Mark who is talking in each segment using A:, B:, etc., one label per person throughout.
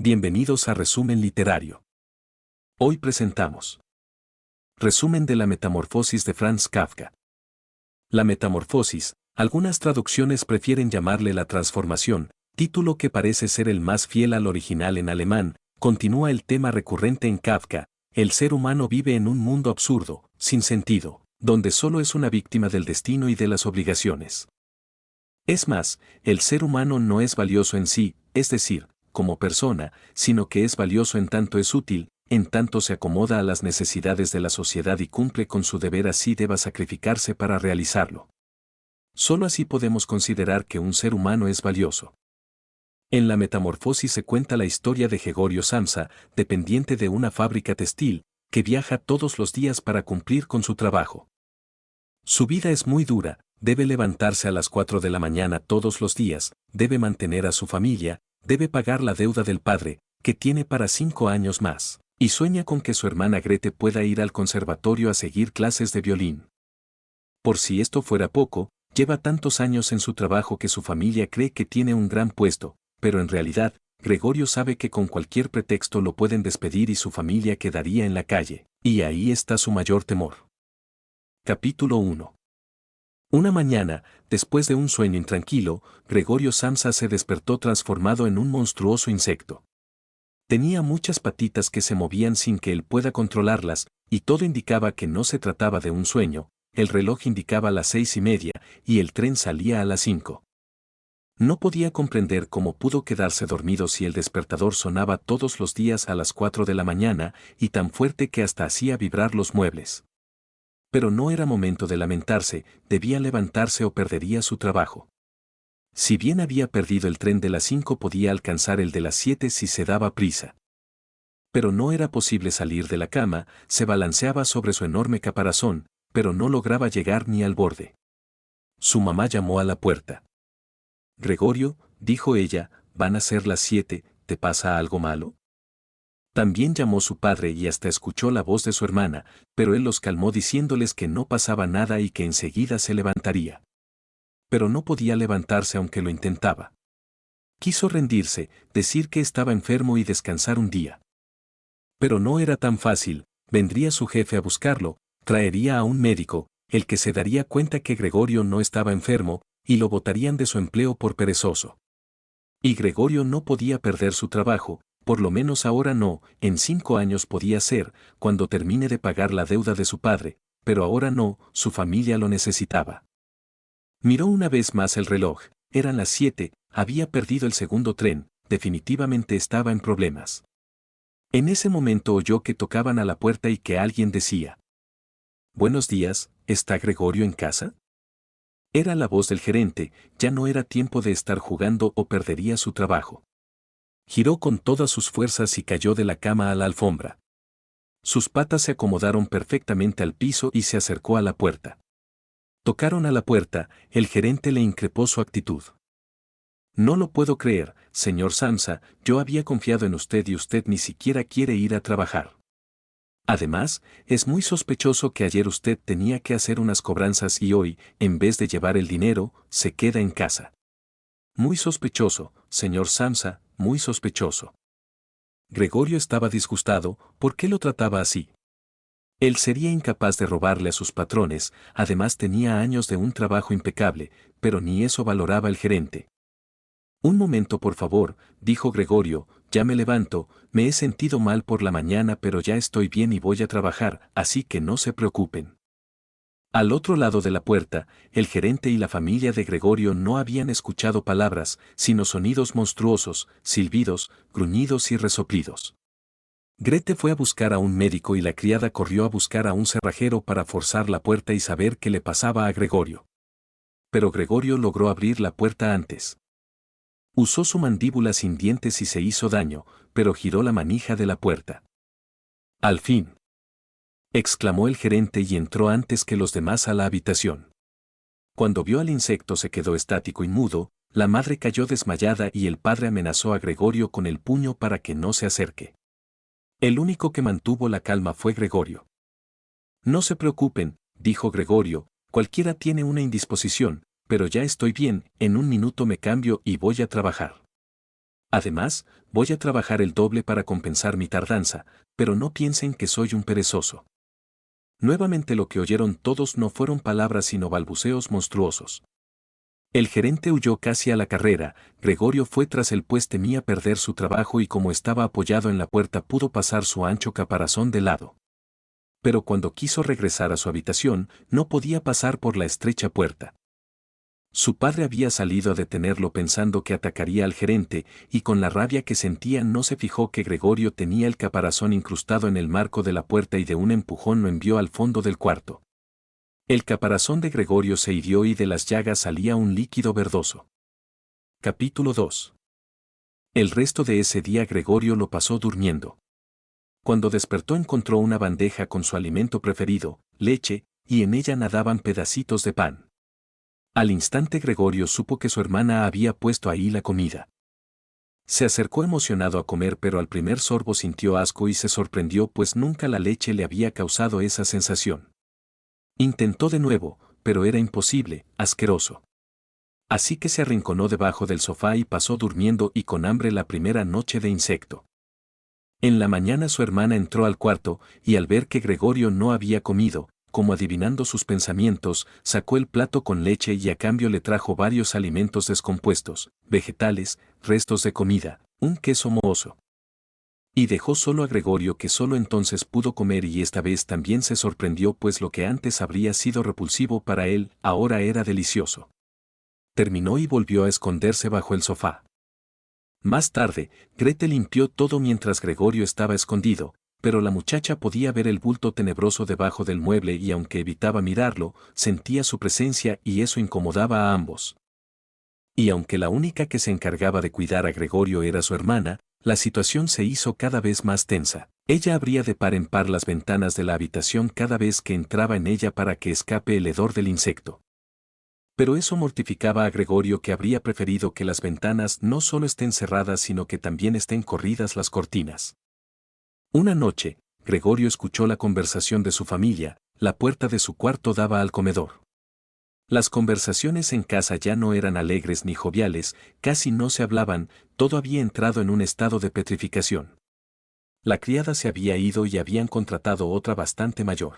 A: Bienvenidos a Resumen Literario. Hoy presentamos Resumen de la Metamorfosis de Franz Kafka. La metamorfosis, algunas traducciones prefieren llamarle la transformación, título que parece ser el más fiel al original en alemán, continúa el tema recurrente en Kafka: el ser humano vive en un mundo absurdo, sin sentido, donde solo es una víctima del destino y de las obligaciones. Es más, el ser humano no es valioso en sí, es decir, como persona, sino que es valioso en tanto es útil, en tanto se acomoda a las necesidades de la sociedad y cumple con su deber, así deba sacrificarse para realizarlo. Solo así podemos considerar que un ser humano es valioso. En la Metamorfosis se cuenta la historia de Gregorio Samsa, dependiente de una fábrica textil, que viaja todos los días para cumplir con su trabajo. Su vida es muy dura, debe levantarse a las 4 de la mañana todos los días, debe mantener a su familia, debe pagar la deuda del padre, que tiene para 5 años más, y sueña con que su hermana Grete pueda ir al conservatorio a seguir clases de violín. Por si esto fuera poco, lleva tantos años en su trabajo que su familia cree que tiene un gran puesto, pero en realidad, Gregorio sabe que con cualquier pretexto lo pueden despedir y su familia quedaría en la calle, y ahí está su mayor temor. Capítulo 1. Una mañana, después de un sueño intranquilo, Gregorio Samsa se despertó transformado en un monstruoso insecto. Tenía muchas patitas que se movían sin que él pueda controlarlas, y todo indicaba que no se trataba de un sueño. El reloj indicaba las 6:30, y el tren salía a las 5. No podía comprender cómo pudo quedarse dormido si el despertador sonaba todos los días a las 4 de la mañana, y tan fuerte que hasta hacía vibrar los muebles. Pero no era momento de lamentarse, debía levantarse o perdería su trabajo. Si bien había perdido el tren de las 5, podía alcanzar el de las 7 si se daba prisa. Pero no era posible salir de la cama, se balanceaba sobre su enorme caparazón, pero no lograba llegar ni al borde. Su mamá llamó a la puerta. «Gregorio», dijo ella, «van a ser las 7, ¿te pasa algo malo?». También llamó su padre y hasta escuchó la voz de su hermana, pero él los calmó diciéndoles que no pasaba nada y que enseguida se levantaría. Pero no podía levantarse aunque lo intentaba. Quiso rendirse, decir que estaba enfermo y descansar un día. Pero no era tan fácil, vendría su jefe a buscarlo, traería a un médico, el que se daría cuenta que Gregorio no estaba enfermo, y lo botarían de su empleo por perezoso. Y Gregorio no podía perder su trabajo, por lo menos ahora no, en 5 años podía ser, cuando termine de pagar la deuda de su padre, pero ahora no, su familia lo necesitaba. Miró una vez más el reloj, eran las 7, había perdido el segundo tren, definitivamente estaba en problemas. En ese momento oyó que tocaban a la puerta y que alguien decía: «Buenos días, ¿está Gregorio en casa?». Era la voz del gerente, ya no era tiempo de estar jugando o perdería su trabajo. Giró con todas sus fuerzas y cayó de la cama a la alfombra. Sus patas se acomodaron perfectamente al piso y se acercó a la puerta. Tocaron a la puerta, el gerente le increpó su actitud. «No lo puedo creer, señor Samsa, yo había confiado en usted y usted ni siquiera quiere ir a trabajar. Además, es muy sospechoso que ayer usted tenía que hacer unas cobranzas y hoy, en vez de llevar el dinero, se queda en casa. Muy sospechoso, señor Samsa, muy sospechoso». Gregorio estaba disgustado. ¿Por qué lo trataba así? Él sería incapaz de robarle a sus patrones, además tenía años de un trabajo impecable, pero ni eso valoraba el gerente. «Un momento por favor», dijo Gregorio, «ya me levanto, me he sentido mal por la mañana pero ya estoy bien y voy a trabajar, así que no se preocupen». Al otro lado de la puerta, el gerente y la familia de Gregorio no habían escuchado palabras, sino sonidos monstruosos, silbidos, gruñidos y resoplidos. Grete fue a buscar a un médico y la criada corrió a buscar a un cerrajero para forzar la puerta y saber qué le pasaba a Gregorio. Pero Gregorio logró abrir la puerta antes. Usó su mandíbula sin dientes y se hizo daño, pero giró la manija de la puerta. «Al fin», exclamó el gerente y entró antes que los demás a la habitación. Cuando vio al insecto se quedó estático y mudo, la madre cayó desmayada y el padre amenazó a Gregorio con el puño para que no se acerque. El único que mantuvo la calma fue Gregorio. «No se preocupen», dijo Gregorio, «cualquiera tiene una indisposición, pero ya estoy bien, en un minuto me cambio y voy a trabajar». Además, voy a trabajar el doble para compensar mi tardanza, pero no piensen que soy un perezoso. Nuevamente lo que oyeron todos no fueron palabras sino balbuceos monstruosos. El gerente huyó casi a la carrera, Gregorio fue tras él pues temía perder su trabajo y como estaba apoyado en la puerta pudo pasar su ancho caparazón de lado. Pero cuando quiso regresar a su habitación, no podía pasar por la estrecha puerta. Su padre había salido a detenerlo pensando que atacaría al gerente, y con la rabia que sentía no se fijó que Gregorio tenía el caparazón incrustado en el marco de la puerta y de un empujón lo envió al fondo del cuarto. El caparazón de Gregorio se hirió y de las llagas salía un líquido verdoso. Capítulo 2. El resto de ese día Gregorio lo pasó durmiendo. Cuando despertó encontró una bandeja con su alimento preferido, leche, y en ella nadaban pedacitos de pan. Al instante Gregorio supo que su hermana había puesto ahí la comida. Se acercó emocionado a comer pero al primer sorbo sintió asco y se sorprendió pues nunca la leche le había causado esa sensación. Intentó de nuevo, pero era imposible, asqueroso. Así que se arrinconó debajo del sofá y pasó durmiendo y con hambre la primera noche de insecto. En la mañana su hermana entró al cuarto y al ver que Gregorio no había comido, como adivinando sus pensamientos, sacó el plato con leche y a cambio le trajo varios alimentos descompuestos, vegetales, restos de comida, un queso mohoso. Y dejó solo a Gregorio que solo entonces pudo comer y esta vez también se sorprendió pues lo que antes habría sido repulsivo para él, ahora era delicioso. Terminó y volvió a esconderse bajo el sofá. Más tarde, Grete limpió todo mientras Gregorio estaba escondido, pero la muchacha podía ver el bulto tenebroso debajo del mueble y aunque evitaba mirarlo, sentía su presencia y eso incomodaba a ambos. Y aunque la única que se encargaba de cuidar a Gregorio era su hermana, la situación se hizo cada vez más tensa. Ella abría de par en par las ventanas de la habitación cada vez que entraba en ella para que escape el hedor del insecto. Pero eso mortificaba a Gregorio que habría preferido que las ventanas no solo estén cerradas sino que también estén corridas las cortinas. Una noche, Gregorio escuchó la conversación de su familia, la puerta de su cuarto daba al comedor. Las conversaciones en casa ya no eran alegres ni joviales, casi no se hablaban, todo había entrado en un estado de petrificación. La criada se había ido y habían contratado otra bastante mayor.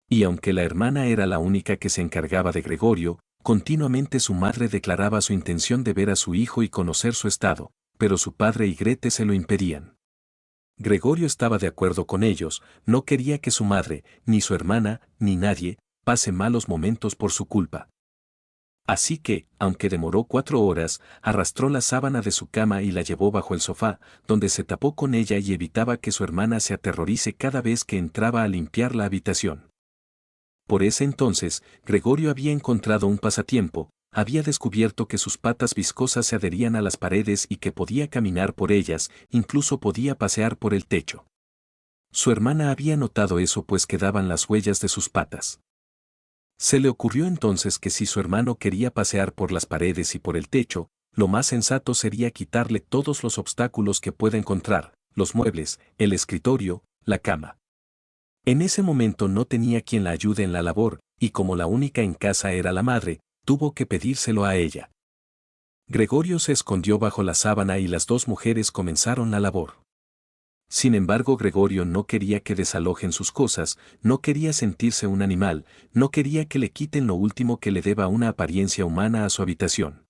A: Y aunque la hermana era la única que se encargaba de Gregorio, continuamente su madre declaraba su intención de ver a su hijo y conocer su estado, pero su padre y Grete se lo impedían. Gregorio estaba de acuerdo con ellos, no quería que su madre, ni su hermana, ni nadie, pase malos momentos por su culpa. Así que, aunque demoró 4 horas, arrastró la sábana de su cama y la llevó bajo el sofá, donde se tapó con ella y evitaba que su hermana se aterrorice cada vez que entraba a limpiar la habitación. Por ese entonces, Gregorio había encontrado un pasatiempo, había descubierto que sus patas viscosas se adherían a las paredes y que podía caminar por ellas, incluso podía pasear por el techo. Su hermana había notado eso pues quedaban las huellas de sus patas. Se le ocurrió entonces que si su hermano quería pasear por las paredes y por el techo, lo más sensato sería quitarle todos los obstáculos que pueda encontrar, los muebles, el escritorio, la cama. En ese momento no tenía quien la ayude en la labor, y como la única en casa era la madre, tuvo que pedírselo a ella. Gregorio se escondió bajo la sábana y las dos mujeres comenzaron la labor. Sin embargo, Gregorio no quería que desalojen sus cosas, no quería sentirse un animal, no quería que le quiten lo último que le deba una apariencia humana a su habitación.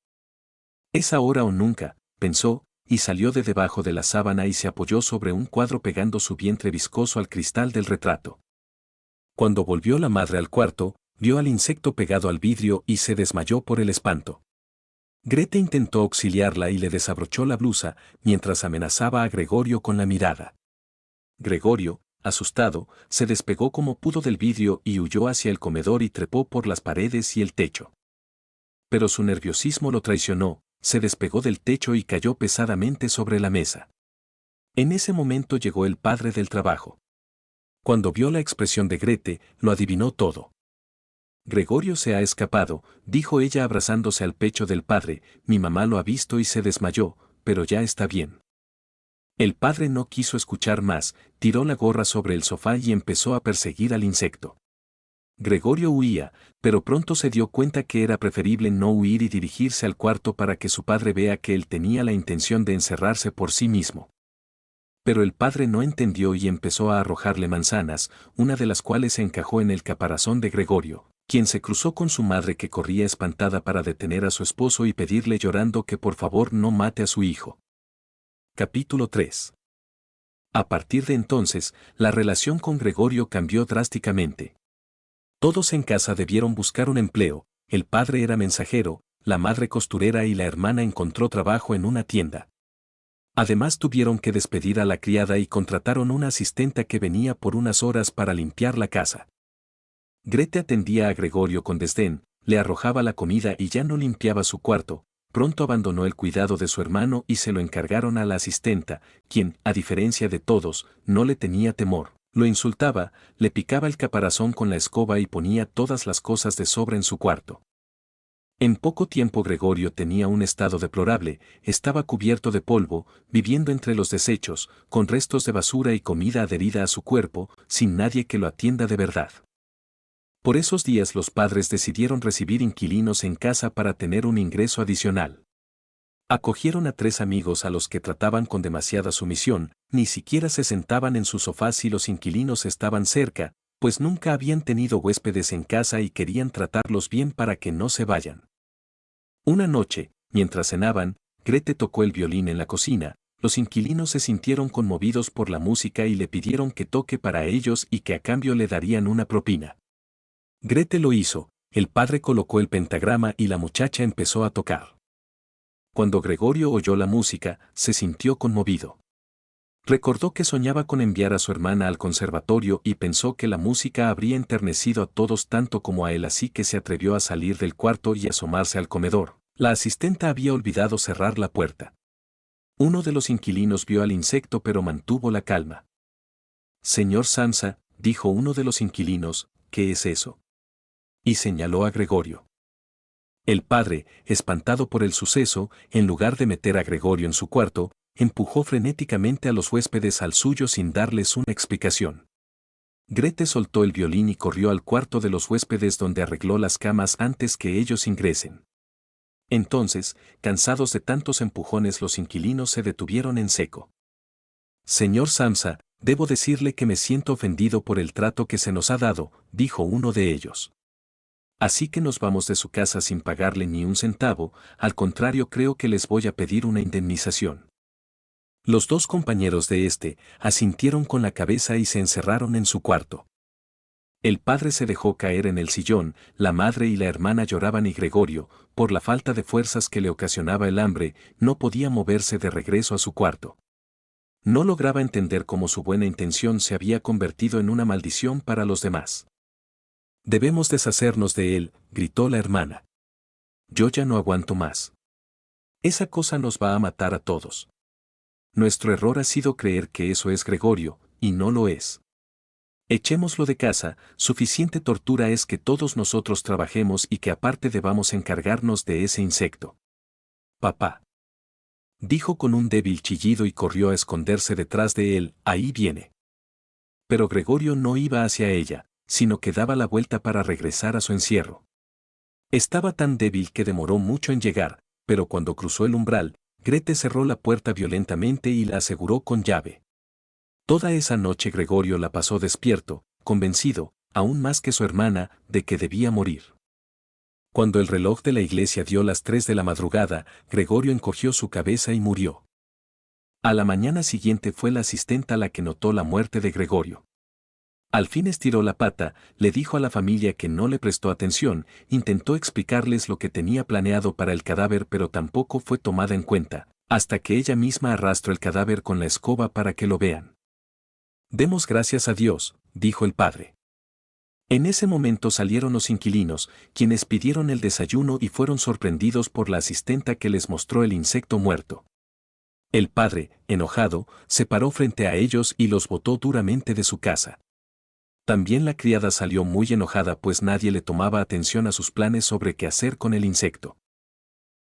A: Es ahora o nunca, pensó, y salió de debajo de la sábana y se apoyó sobre un cuadro pegando su vientre viscoso al cristal del retrato. Cuando volvió la madre al cuarto, vio al insecto pegado al vidrio y se desmayó por el espanto. Grete intentó auxiliarla y le desabrochó la blusa, mientras amenazaba a Gregorio con la mirada. Gregorio, asustado, se despegó como pudo del vidrio y huyó hacia el comedor y trepó por las paredes y el techo. Pero su nerviosismo lo traicionó, se despegó del techo y cayó pesadamente sobre la mesa. En ese momento llegó el padre del trabajo. Cuando vio la expresión de Grete, lo adivinó todo. Gregorio se ha escapado, dijo ella abrazándose al pecho del padre, mi mamá lo ha visto y se desmayó, pero ya está bien. El padre no quiso escuchar más, tiró la gorra sobre el sofá y empezó a perseguir al insecto. Gregorio huía, pero pronto se dio cuenta que era preferible no huir y dirigirse al cuarto para que su padre vea que él tenía la intención de encerrarse por sí mismo. Pero el padre no entendió y empezó a arrojarle manzanas, una de las cuales se encajó en el caparazón de Gregorio, quien se cruzó con su madre que corría espantada para detener a su esposo y pedirle llorando que por favor no mate a su hijo. Capítulo 3. A partir de entonces, la relación con Gregorio cambió drásticamente. Todos en casa debieron buscar un empleo, el padre era mensajero, la madre costurera y la hermana encontró trabajo en una tienda. Además tuvieron que despedir a la criada y contrataron una asistenta que venía por unas horas para limpiar la casa. Grete atendía a Gregorio con desdén, le arrojaba la comida y ya no limpiaba su cuarto. Pronto abandonó el cuidado de su hermano y se lo encargaron a la asistenta, quien, a diferencia de todos, no le tenía temor. Lo insultaba, le picaba el caparazón con la escoba y ponía todas las cosas de sobra en su cuarto. En poco tiempo Gregorio tenía un estado deplorable, estaba cubierto de polvo, viviendo entre los desechos, con restos de basura y comida adherida a su cuerpo, sin nadie que lo atienda de verdad. Por esos días los padres decidieron recibir inquilinos en casa para tener un ingreso adicional. Acogieron a 3 amigos a los que trataban con demasiada sumisión, ni siquiera se sentaban en sus sofás si los inquilinos estaban cerca, pues nunca habían tenido huéspedes en casa y querían tratarlos bien para que no se vayan. Una noche, mientras cenaban, Grete tocó el violín en la cocina, los inquilinos se sintieron conmovidos por la música y le pidieron que toque para ellos y que a cambio le darían una propina. Grete lo hizo, el padre colocó el pentagrama y la muchacha empezó a tocar. Cuando Gregorio oyó la música, se sintió conmovido. Recordó que soñaba con enviar a su hermana al conservatorio y pensó que la música habría enternecido a todos tanto como a él, así que se atrevió a salir del cuarto y asomarse al comedor. La asistenta había olvidado cerrar la puerta. Uno de los inquilinos vio al insecto pero mantuvo la calma. Señor Sansa, dijo uno de los inquilinos, ¿qué es eso? Y señaló a Gregorio. El padre, espantado por el suceso, en lugar de meter a Gregorio en su cuarto, empujó frenéticamente a los huéspedes al suyo sin darles una explicación. Grete soltó el violín y corrió al cuarto de los huéspedes donde arregló las camas antes que ellos ingresen. Entonces, cansados de tantos empujones, los inquilinos se detuvieron en seco. Señor Sansa, debo decirle que me siento ofendido por el trato que se nos ha dado, dijo uno de ellos. Así que nos vamos de su casa sin pagarle ni un centavo, al contrario creo que les voy a pedir una indemnización. Los 2 compañeros de asintieron con la cabeza y se encerraron en su cuarto. El padre se dejó caer en el sillón, la madre y la hermana lloraban y Gregorio, por la falta de fuerzas que le ocasionaba el hambre, no podía moverse de regreso a su cuarto. No lograba entender cómo su buena intención se había convertido en una maldición para los demás. Debemos deshacernos de él, gritó la hermana. Yo ya no aguanto más. Esa cosa nos va a matar a todos. Nuestro error ha sido creer que eso es Gregorio, y no lo es. Echémoslo de casa, suficiente tortura es que todos nosotros trabajemos y que aparte debamos encargarnos de ese insecto. Papá. Dijo con un débil chillido y corrió a esconderse detrás de él, ahí viene. Pero Gregorio no iba hacia ella, sino que daba la vuelta para regresar a su encierro. Estaba tan débil que demoró mucho en llegar, pero cuando cruzó el umbral, Grete cerró la puerta violentamente y la aseguró con llave. Toda esa noche Gregorio la pasó despierto, convencido, aún más que su hermana, de que debía morir. Cuando el reloj de la iglesia dio las 3 de la madrugada, Gregorio encogió su cabeza y murió. A la mañana siguiente fue la asistenta la que notó la muerte de Gregorio. Al fin estiró la pata, le dijo a la familia que no le prestó atención, intentó explicarles lo que tenía planeado para el cadáver pero tampoco fue tomada en cuenta, hasta que ella misma arrastró el cadáver con la escoba para que lo vean. Demos gracias a Dios, dijo el padre. En ese momento salieron los inquilinos, quienes pidieron el desayuno y fueron sorprendidos por la asistenta que les mostró el insecto muerto. El padre, enojado, se paró frente a ellos y los botó duramente de su casa. También la criada salió muy enojada pues nadie le tomaba atención a sus planes sobre qué hacer con el insecto.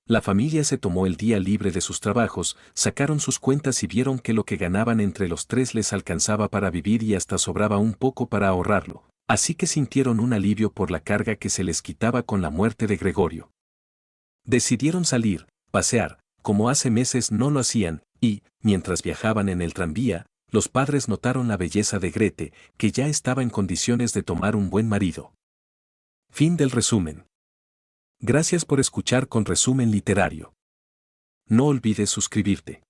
A: La familia se tomó el día libre de sus trabajos, sacaron sus cuentas y vieron que lo que ganaban entre los 3 les alcanzaba para vivir y hasta sobraba un poco para ahorrarlo. Así que sintieron un alivio por la carga que se les quitaba con la muerte de Gregorio. Decidieron salir, pasear, como hace meses no lo hacían, y, mientras viajaban en el tranvía, los padres notaron la belleza de Grete, que ya estaba en condiciones de tomar un buen marido. Fin del resumen. Gracias por escuchar con Resumen Literario. No olvides suscribirte.